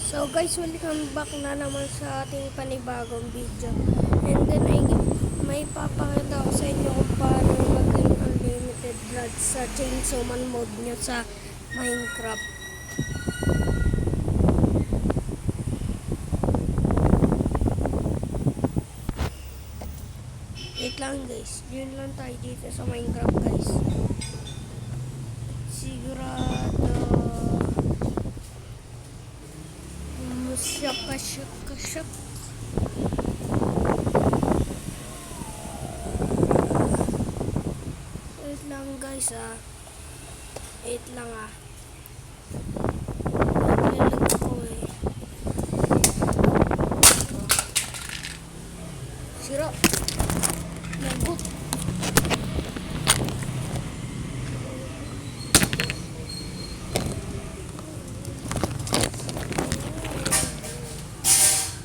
So guys, welcome back na naman sa ating panibagong video. And then may papakita ko sa inyo kung paano maging unlimited blood sa Chainsaw Man mode nyo sa Minecraft. Wait lang guys, yun lang tayo dito sa Minecraft guys. Sigurado Syok. Wait lang guys Wait lang Naglalag ko Sira. Lagot.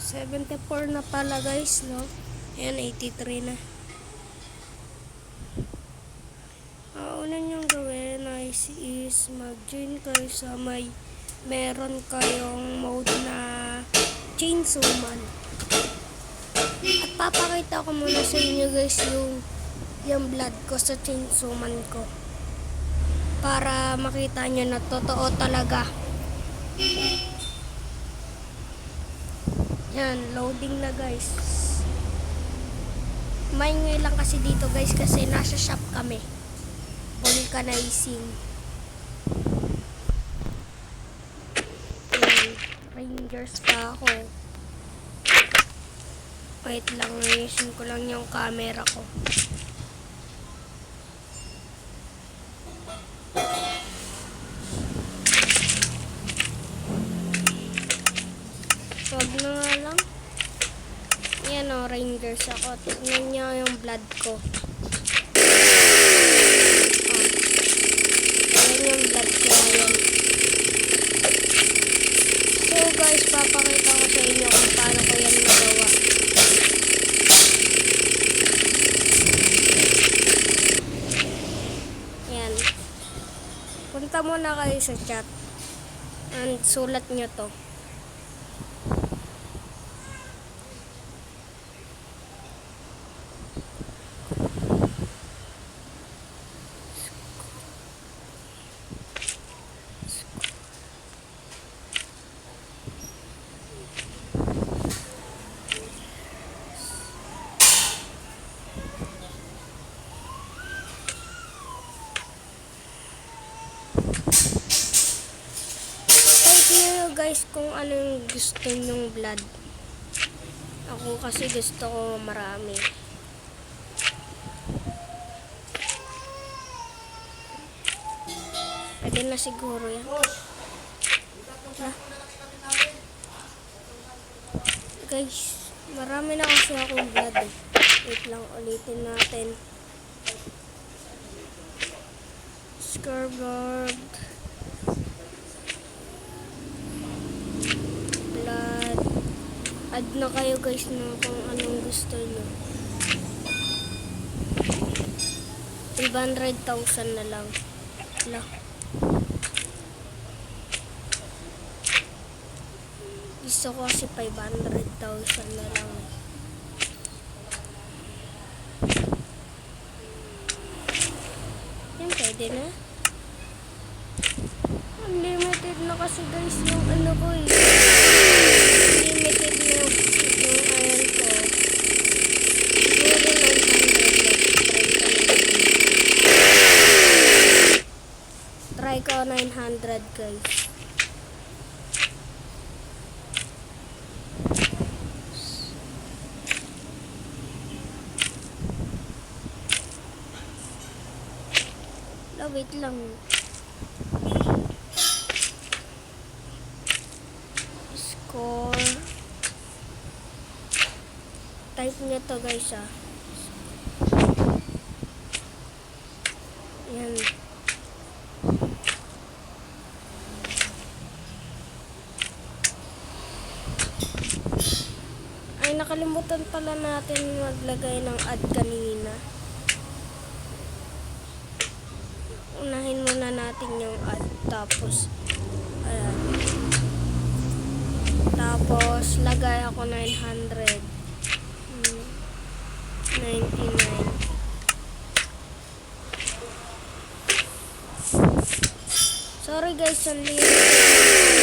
$74 na pala guys, no? Ayan, 83 na. Una niyong gawin is mag-join kayo sa meron kayong mode na Chainsaw Man. At papakita ko muna sa inyo guys yung blood ko sa Chainsaw Man ko. Para makita nyo na totoo talaga. Yan, loading na guys. Maingay lang kasi dito guys kasi nasa shop kami. Vulcanizing. Yan, Rangers pa ako. Wait lang, ayusin ko lang yung camera ko. Wag na nga lang. Yan o, Rangers ako. Tignan nyo yung blood ko. Ayan yung blood ko ngayon. So guys, papakita ko sa inyo kung paano ko yan magawa. Yan. Punta muna kayo sa chat. And sulat nyo to. Type nyo guys kung ano yung gusto nyong blood. Ako kasi gusto ko marami. Pwede na siguro yan. Guys, marami na kasi akong blood. Wait lang, ulitin natin. Scoreboard. Blood. Add na kayo guys na kung anong gusto nyo. 500,000 na lang. Wala. Gusto ko kasi 500,000 na lang. Yan, pwede na. Unlimited na kasi guys yung ano ko eh. Unlimited na yung iron ko. Siguro 900 lang. Try ko 900 guys. Wait lang. Score. Type nyo to guys Yan. Ay, nakalimutan pala natin maglagay ng add kanina. Unahin muna natin yung add. Tapos, ayan. Tapos, lagay ako 900. 99. Sorry guys, ang liit.